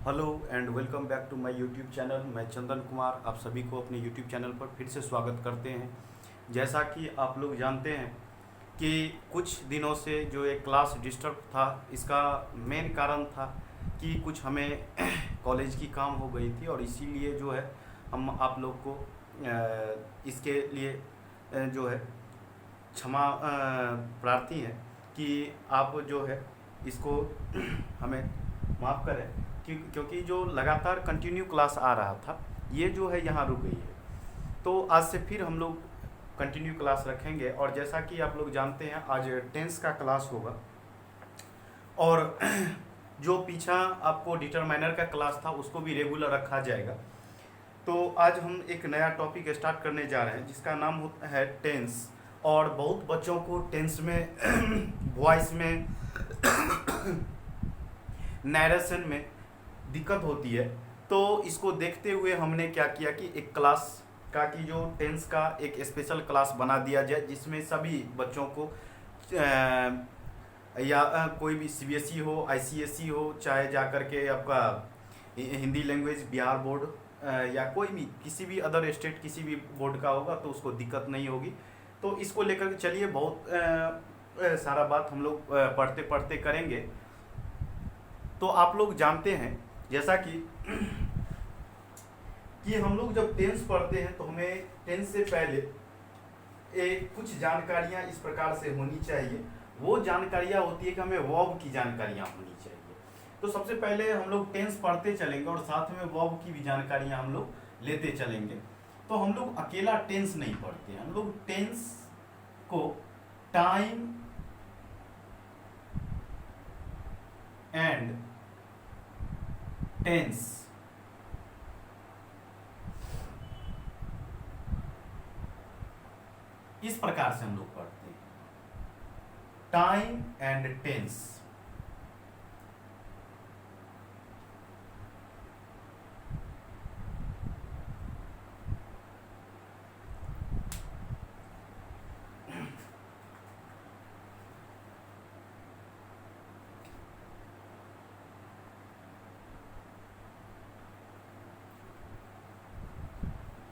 Hello and welcome back to my YouTube channel. मैं चंदन कुमार आप सभी को अपने यूट्यूब चैनल पर फिर से स्वागत करते हैं। जैसा कि आप लोग जानते हैं कि कुछ दिनों से जो एक क्लास डिस्टर्ब था, इसका मेन कारण था कि कुछ हमें कॉलेज की काम हो गई थी और इसीलिए जो है हम आप लोग को इसके लिए जो है क्षमा प्रार्थी हैं कि आप जो है इसको हमें माफ़ करें क्योंकि जो लगातार कंटिन्यू क्लास आ रहा था ये जो है यहाँ रुक गई है। तो आज से फिर हम लोग कंटिन्यू क्लास रखेंगे और जैसा कि आप लोग जानते हैं आज टेंस का क्लास होगा और जो पीछा आपको डिटरमाइनर का क्लास था उसको भी रेगुलर रखा जाएगा। तो आज हम एक नया टॉपिक स्टार्ट करने जा रहे हैं जिसका नाम है टेंस। और बहुत बच्चों को टेंस में वॉइस में नरेशन में दिक्कत होती है। तो इसको देखते हुए हमने क्या किया कि एक क्लास का कि जो टेंस का एक स्पेशल क्लास बना दिया जाए जिसमें सभी बच्चों को कोई भी सीबीएसई हो आईसीएसई हो चाहे जा कर के आपका हिंदी लैंग्वेज बिहार बोर्ड या कोई भी किसी भी अदर स्टेट किसी भी बोर्ड का होगा तो उसको दिक्कत नहीं होगी। तो इसको लेकर के चलिए बहुत सारा बात हम लोग पढ़ते पढ़ते करेंगे। तो आप लोग जानते हैं जैसा कि हम लोग जब टेंस पढ़ते हैं तो हमें टेंस से पहले कुछ जानकारियां इस प्रकार से होनी चाहिए। वो जानकारियां होती है कि हमें वर्ब की जानकारियां होनी चाहिए। तो सबसे पहले हम लोग टेंस पढ़ते चलेंगे और साथ में वर्ब की भी जानकारियां हम लोग लेते चलेंगे। तो हम लोग अकेला टेंस नहीं पढ़ते हैं, हम लोग टेंस को टाइम एंड टेंस इस प्रकार से हम लोग पढ़ते हैं, time and tense.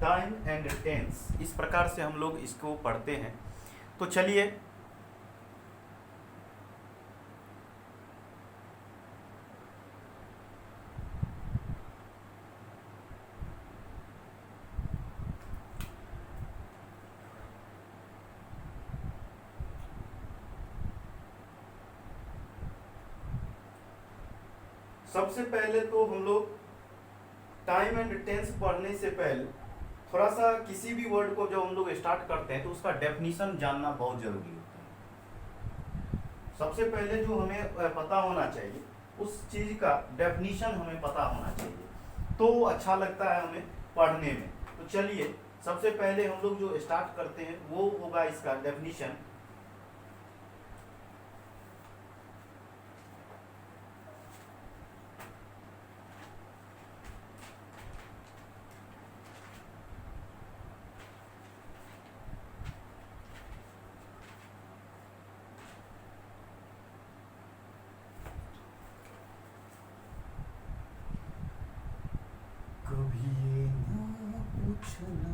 Time and tense इस प्रकार से हम लोग इसको पढ़ते हैं। तो चलिए सबसे पहले तो हम लोग टाइम एंड टेंस पढ़ने से पहले थोड़ा सा किसी भी वर्ड को जब हम लोग स्टार्ट करते हैं तो उसका डेफिनेशन जानना बहुत जरूरी होता है। सबसे पहले जो हमें पता होना चाहिए उस चीज का डेफिनेशन हमें पता होना चाहिए तो अच्छा लगता है हमें पढ़ने में। तो चलिए सबसे पहले हम लोग जो स्टार्ट करते हैं वो होगा इसका डेफिनेशन। कभी ये ना पूछना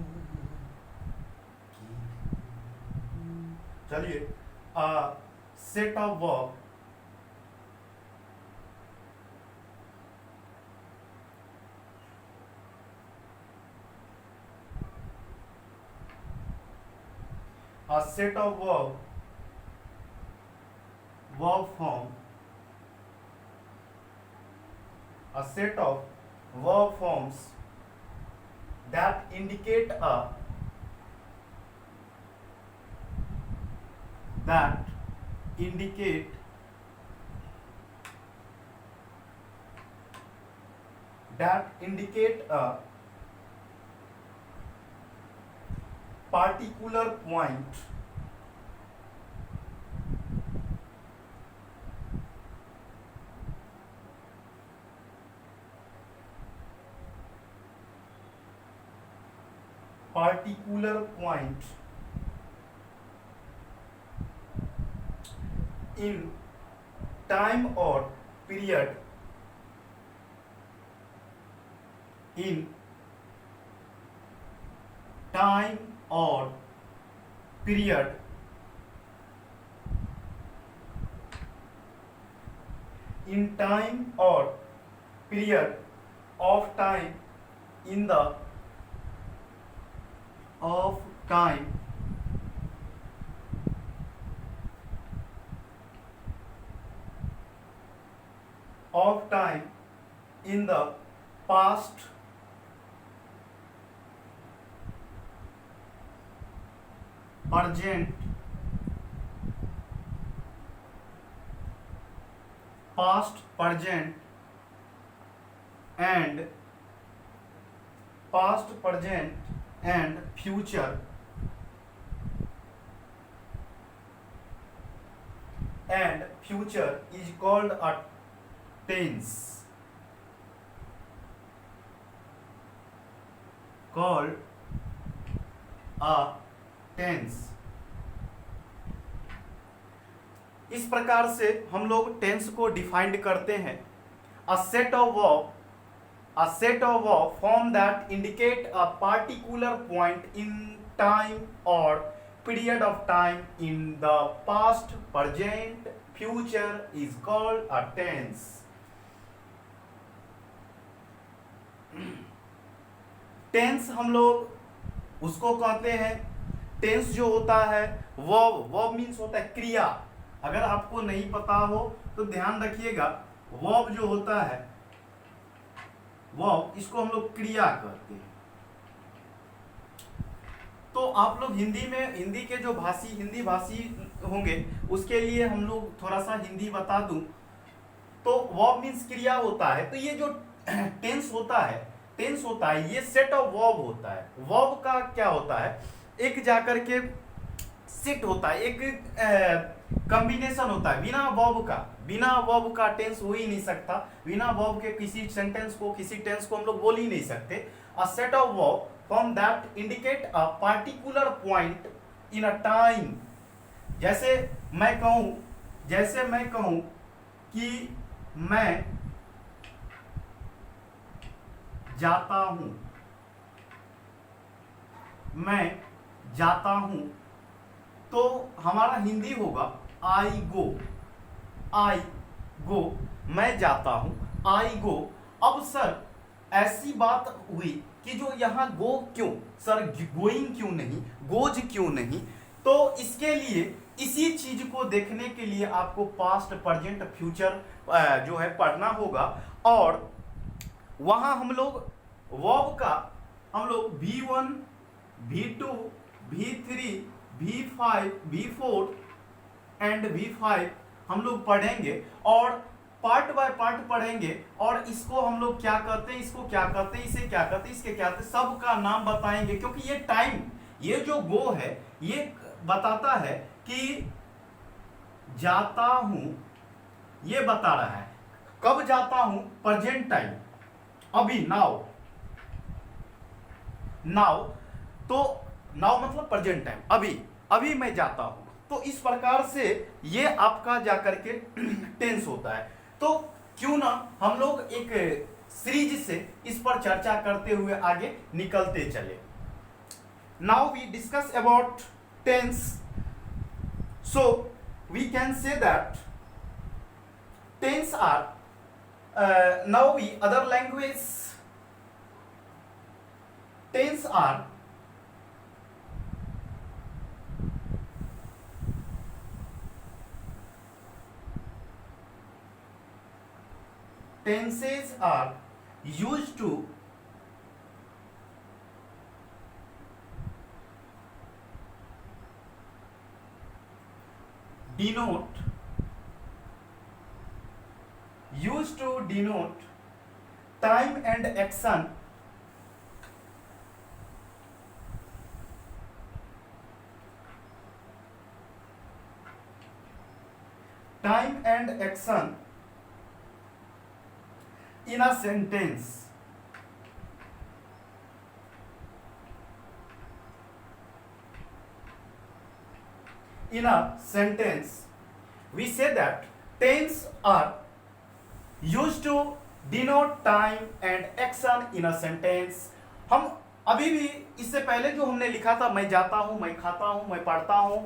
चलिए set of verb a set of verb form a set of verb forms that indicate a particular point in time or period in time or period in time or period of time in the of time of time in the past present past present and past present and future is called a tense, called a tense। इस प्रकार से हम लोग tense को defined करते हैं। A set of verb form that indicate a particular point in time और period of time in the past present future is called a tense. Tense हम लोग उसको कहते हैं, टेंस जो होता है वर्ब मीन्स होता है क्रिया। अगर आपको नहीं पता हो तो ध्यान रखिएगा, वर्ब जो होता है वर्ब, इसको हम लोग क्रिया कहते हैं। तो आप लोग हिंदी के जो हिंदी भाषी होंगे उसके लिए हम लोग थोड़ा सा हिंदी बता दूं तो वर्ब मीन्स क्रिया होता है। तो ये जो टेंस होता है ये सेट ऑफ वर्ब होता है। वर्ब का क्या होता है, एक जाकर के सेट होता है, एक कॉम्बिनेशन होता है। बिना वर्ब का टेंस हो ही नहीं सकता। बिना वर्ब के किसी सेंटेंस को, किसी टेंस को हम लोग बोल ही नहीं सकते। अ set of verb from that indicate a particular point in a time. जैसे मैं कहूं कि मैं जाता हूं, तो हमारा हिंदी होगा आई गो, मैं जाता हूं, आई गो। अब सर ऐसी बात हुई कि जो यहां गो क्यों सर, गोइंग क्यों नहीं, गोज क्यों नहीं? तो इसके लिए इसी चीज को देखने के लिए आपको पास्ट प्रेजेंट फ्यूचर जो है पढ़ना होगा। और वहां हम लोग वर्ब का V1 V2 V3 V5 V4 and V5 हम लोग पढ़ेंगे और पार्ट बाय पार्ट पढ़ेंगे। और इसको हम लोग क्या कहते हैं, इसको क्या कहते हैं, इसे क्या कहते हैं, इसके क्या कहते हैं, सबका नाम बताएंगे। क्योंकि ये टाइम, ये जो गो है ये बताता है कि जाता हूं, ये बता रहा है कब जाता हूं, प्रेजेंट टाइम, अभी, नाउ। तो नाउ मतलब प्रेजेंट टाइम, अभी मैं जाता हूं। तो इस प्रकार से ये आपका जाकर के टेंस होता है। तो क्यों ना हम लोग एक सीरीज से इस पर चर्चा करते हुए आगे निकलते चले। Now we discuss about tense. So we can say that tense are now we other language tense are tenses are used to denote time and action in a sentence। In a sentence we say that tense are used to denote time and action in a sentence. हम अभी भी इससे पहले जो हमने लिखा था, मैं जाता हूं, मैं खाता हूं, मैं पढ़ता हूं,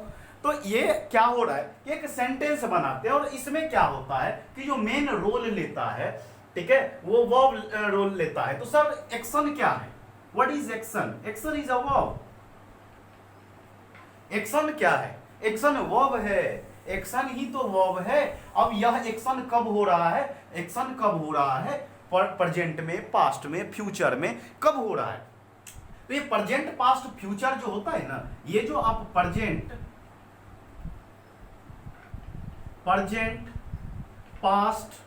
तो ये क्या हो रहा है, एक सेंटेंस बनाते हैं और इसमें क्या होता है कि जो मेन रोल लेता है, ठीक है, वो वर्ब रोल लेता है। तो सर एक्शन क्या है, what is action? Action is a verb. Action क्या है? एक्शन वर्ब है, एक्शन ही तो वर्ब है। अब यह एक्शन कब हो रहा है? एक्शन कब हो रहा है? प्रेजेंट में, पास्ट में, फ्यूचर में, कब हो रहा है? तो ये प्रेजेंट, पास्ट, फ्यूचर जो होता है ना, ये जो आप प्रेजेंट, पास्ट,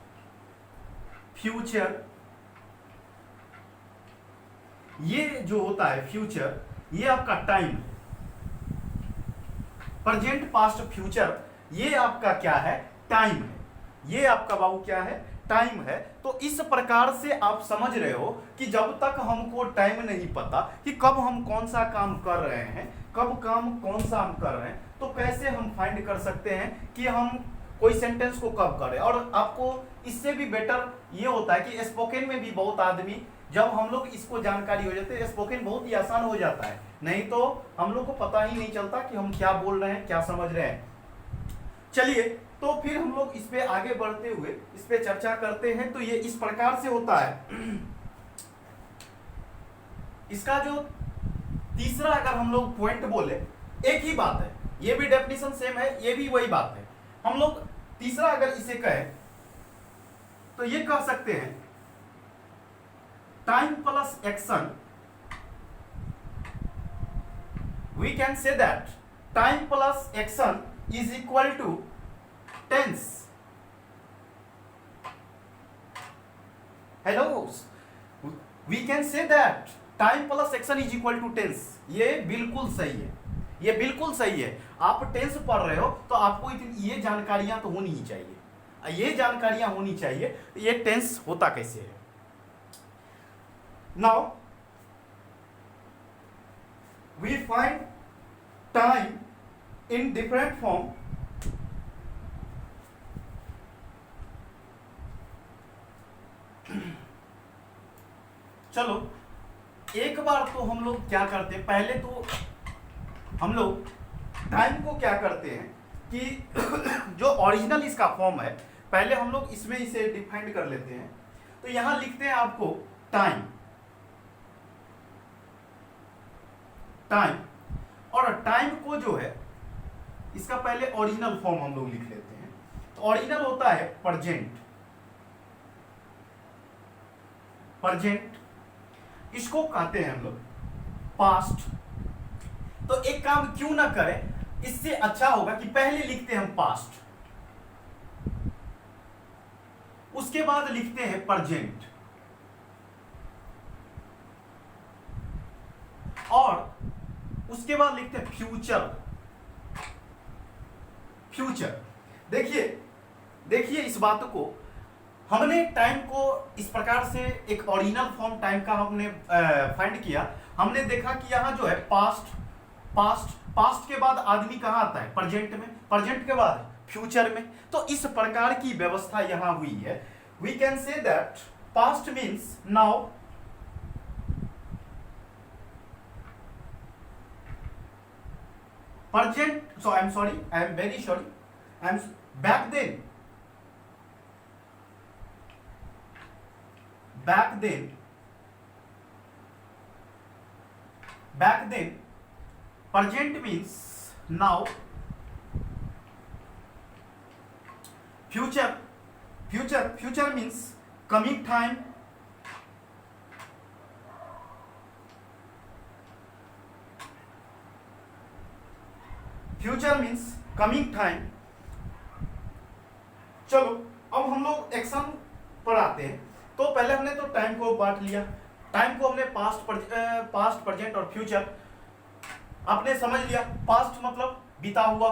फ्यूचर, ये जो होता है फ्यूचर, ये आपका टाइम है। प्रेजेंट, पास्ट, फ्यूचर, ये आपका क्या है? टाइम है। ये आपका बाबू क्या है? टाइम है। तो इस प्रकार से आप समझ रहे हो कि जब तक हमको टाइम नहीं पता कि कब हम कौन सा काम कर रहे हैं, कब काम कौन सा हम कर रहे हैं, तो कैसे हम फाइंड कर सकते हैं कि हम कोई सेंटेंस को कब करें। और आपको इससे भी बेटर ये होता है कि स्पोकन में भी बहुत आदमी, जब हम लोग इसको जानकारी हो जाते हैं, स्पोकन बहुत ही आसान हो जाता है, नहीं तो हम लोग को पता ही नहीं चलता कि हम क्या बोल रहे हैं, क्या समझ रहे हैं। चलिए, तो फिर हम लोग इस पे आगे बढ़ते हुए इस पे चर्चा करते हैं। तो ये इस प्रकार से होता है। इसका जो तीसरा अगर हम लोग पॉइंट बोले, एक ही बात है, ये भी डेफिनेशन सेम है, ये भी वही बात है। हम लोग तीसरा अगर इसे कहें तो ये कह सकते हैं time plus action, we can say that time plus action is equal to tense. Hello, we can say that time plus action is equal to tense. ये बिल्कुल सही है, ये बिल्कुल सही है। आप टेंस पढ़ रहे हो तो आपको इतनी ये जानकारियां तो होनी ही चाहिए, ये जानकारियां होनी चाहिए ये टेंस होता कैसे है। Now we find time in different form. चलो एक बार तो हम लोग क्या करते हैं, पहले तो हम लोग टाइम को क्या करते हैं कि जो ओरिजिनल इसका फॉर्म है, पहले हम लोग इसमें इसे डिफाइन कर लेते हैं। तो यहां लिखते हैं आपको टाइम, और टाइम को जो है इसका पहले ओरिजिनल फॉर्म हम लोग लिख लेते हैं। तो ओरिजिनल होता है प्रेजेंट, इसको कहते हैं हम लोग पास्ट। तो एक काम क्यों ना करें, इससे अच्छा होगा कि पहले लिखते हैं हम पास्ट, उसके बाद लिखते हैं प्रेजेंट, और उसके बाद लिखते हैं फ्यूचर। देखिए इस बात को, हमने टाइम को इस प्रकार से एक ओरिजिनल फॉर्म टाइम का हमने फाइंड किया। हमने देखा कि यहाँ जो है पास्ट के बाद आदमी कहाँ आता है? प्रेजेंट में, प्रेजेंट के बाद फ्यूचर में। तो इस प्रकार की व्यवस्था यहाँ हुई है। We can say that past means now, present, so I am sorry, I am very sorry, I am back then present means now, future means coming time, future means coming time. चलो अब हम लोग action पर आते हैं। तो पहले हमने तो टाइम को बांट लिया, टाइम को हमने पास्ट, प्रेजेंट और फ्यूचर आपने समझ लिया। पास्ट मतलब बीता हुआ,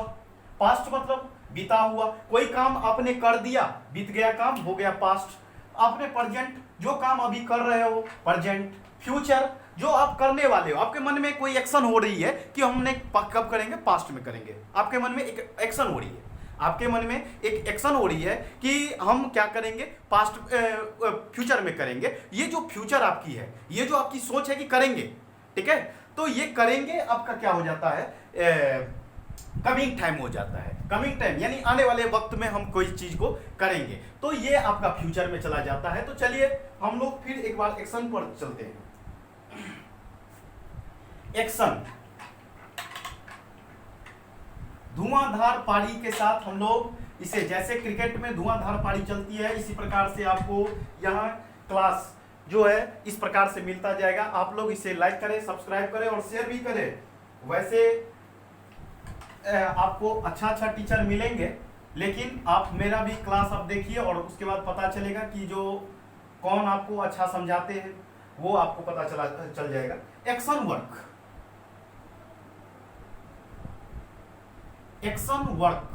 पास्ट मतलब बीता हुआ, कोई काम आपने कर दिया, बीत गया काम, हो गया पास्ट। आपने प्रेजेंट, जो काम अभी कर रहे हो, प्रेजेंट। फ्यूचर, जो आप करने वाले हो, आपके मन में कोई एक्शन हो रही है कि हमने कब करेंगे, पास्ट में करेंगे, आपके मन में एक एक्शन हो रही है। आपके मन में एक एक्शन हो रही है कि हम क्या करेंगे, पास्ट फ्यूचर में करेंगे। ये जो फ्यूचर आपकी है, ये जो आपकी सोच है कि करेंगे, ठीक है, तो ये करेंगे आपका क्या हो जाता है, कमिंग टाइम हो जाता है। कमिंग टाइम यानी आने वाले वक्त में हम कोई चीज को करेंगे, तो ये आपका फ्यूचर में चला जाता है। तो चलिए हम लोग फिर एक बार एक्शन पर चलते हैं। एक्शन, धुआंधार पारी के साथ हम लोग इसे, जैसे क्रिकेट में धुआंधार पारी चलती है, इसी प्रकार से आपको यहाँ क्लास जो है इस प्रकार से मिलता जाएगा। आप लोग इसे लाइक करें, सब्सक्राइब करें और शेयर भी करें। वैसे आपको अच्छा टीचर मिलेंगे, लेकिन आप मेरा भी क्लास आप देखिए और उसके बाद पता चलेगा कि जो कौन आपको अच्छा समझाते हैं वो आपको पता चल जाएगा। एक्शन वर्क, एक्शन वर्क,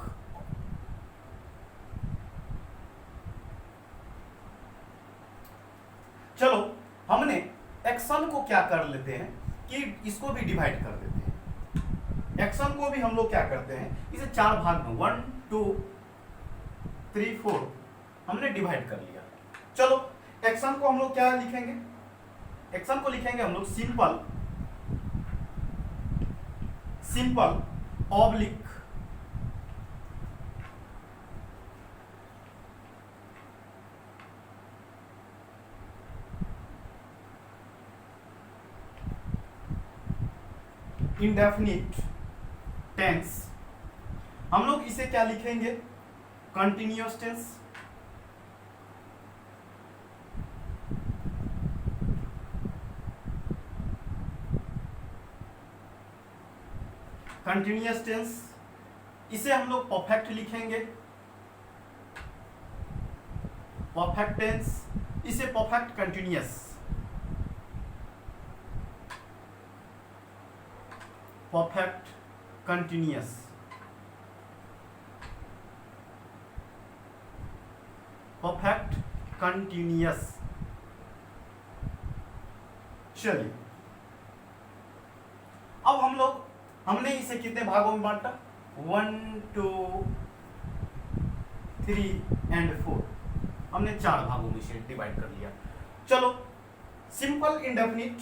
चलो हमने एक्शन को क्या कर लेते हैं कि इसको भी डिवाइड कर देते हैं। एक्शन को भी हम लोग क्या करते हैं, इसे 4 भाग में 1 2 3 4 हमने डिवाइड कर लिया। चलो एक्शन को हम लोग क्या लिखेंगे, एक्शन को लिखेंगे हम लोग simple, simple oblique indefinite tense. हम लोग इसे क्या लिखेंगे, कंटिन्यूअस टेंस, कंटिन्यूअस टेंस। इसे हम लोग परफेक्ट लिखेंगे, परफेक्ट टेंस, इसे perfect continuous, perfect continuous. Perfect continuous. चलिए अब हम लोग, हमने इसे कितने भागों में बांटा, 1 2 3 एंड 4, हमने 4 भागों में इसे डिवाइड कर लिया। चलो सिंपल इंडेफिनिट,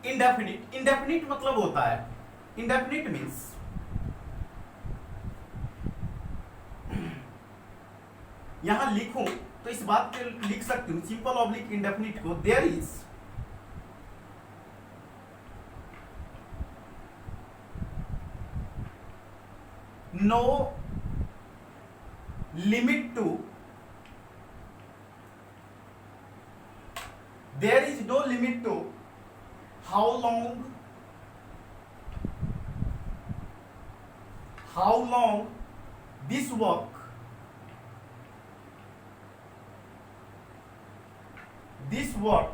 इंडेफिनिट, इंडेफिनिट मतलब होता है, इंडेफिनिट मीन्स यहां लिखूं तो इस बात पे लिख सकती हूं, सिंपल ऑब्लिक इंडेफिनिट को, there is no limit to, there is no limit to how long this work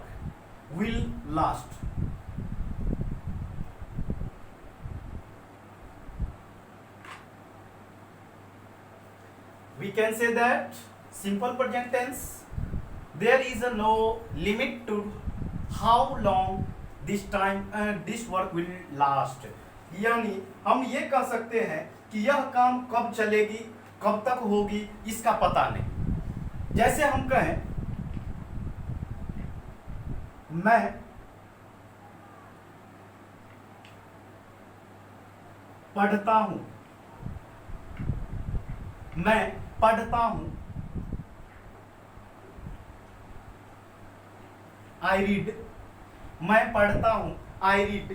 will last. We can say that simple present tense, there is a no limit to how long this time this work will last. यानी हम ये कह सकते हैं कि यह काम कब चलेगी, कब तक होगी, इसका पता नहीं। जैसे हम कहें मैं पढ़ता हूं, मैं पढ़ता हूं, आई रीड, मैं पढ़ता हूं, आई रीड।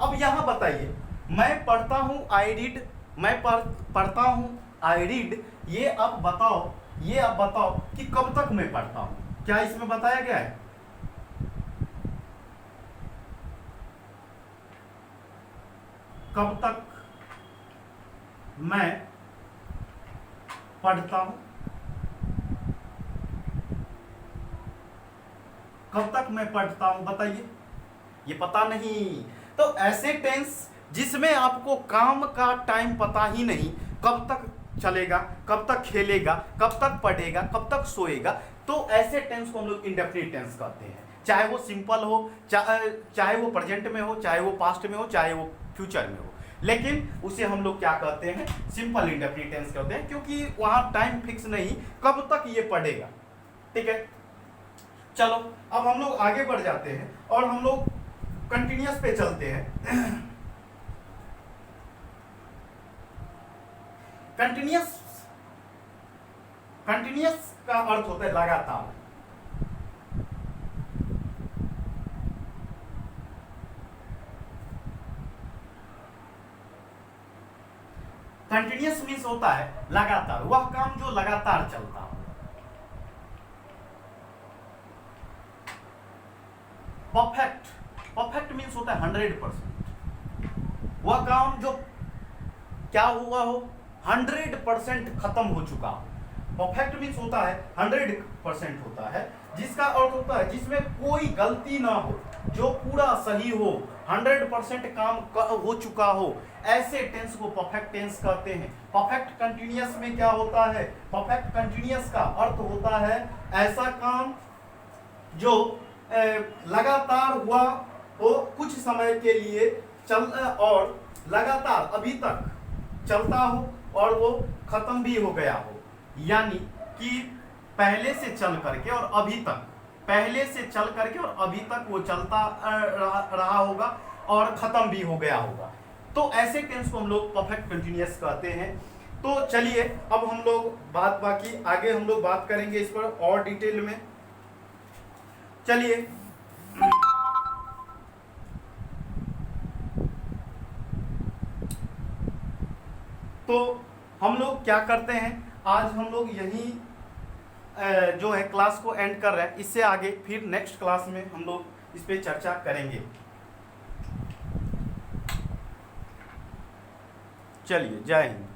अब यहां बताइए, मैं पढ़ता हूं, आई रीड, मैं पढ़ता हूं, आई रीड, ये अब बताओ कि कब तक मैं पढ़ता हूं। क्या इसमें बताया गया है? कब तक मैं पढ़ता हूं, कब तक मैं पढ़ता हूं, बताइए, ये पता नहीं। तो ऐसे टेंस जिसमें आपको काम का टाइम पता ही नहीं, कब तक चलेगा, कब तक खेलेगा, कब तक पढ़ेगा, कब तक सोएगा, तो ऐसे टेंस को हम लोग इंडेफिनिट टेंस कहते हैं। चाहे वो सिंपल हो, चाहे वो प्रेजेंट में हो, चाहे वो पास्ट में हो, चाहे वो फ्यूचर में हो। लेकिन उसे हम लोग क्या कहते हैं, सिंपल इंडेफिनिट टेंस कहते हैं, क्योंकि वहां टाइम फिक्स नहीं कब तक ये पढ़ेगा। ठीक है, चलो अब हम लोग आगे बढ़ जाते हैं और हम लोग कंटिन्यूअस पे चलते हैं। कंटिन्यूअस का अर्थ होता है लगातार। कंटिन्यूअस मीन्स होता है लगातार, वह काम जो लगातार चलता हो। परफेक्ट मीन्स होता है 100%, वह काम जो क्या हुआ हो, 100% खत्म हो चुका हो। परफेक्ट मीन्स होता है 100% होता है, जिसका अर्थ होता है जिसमें कोई गलती ना हो, जो पूरा सही हो, 100% काम हो चुका हो, ऐसे टेंस को परफेक्ट टेंस कहते हैं। परफेक्ट कंटिन्यूअस में क्या होता है, परफेक्ट कंटिन्यूअस का अर्थ होता है ऐसा काम जो लगातार हुआ हो, कुछ समय के लिए चल और लगातार अभी तक चलता हो और वो खत्म भी हो गया हो। यानी कि पहले से चल करके और अभी तक, पहले से चल करके और अभी तक वो चलता रहा होगा और खत्म भी हो गया होगा। तो ऐसे टेंस को हम लोग परफेक्ट कंटिन्यूअस कहते हैं। तो चलिए अब हम लोग बाकी आगे हम लोग बात करेंगे इस पर और डिटेल में। चलिए तो हम लोग क्या करते हैं, आज हम लोग यही जो है क्लास को एंड कर रहे हैं। इससे आगे फिर नेक्स्ट क्लास में हम लोग इस पे चर्चा करेंगे। चलिए, जय हिंद।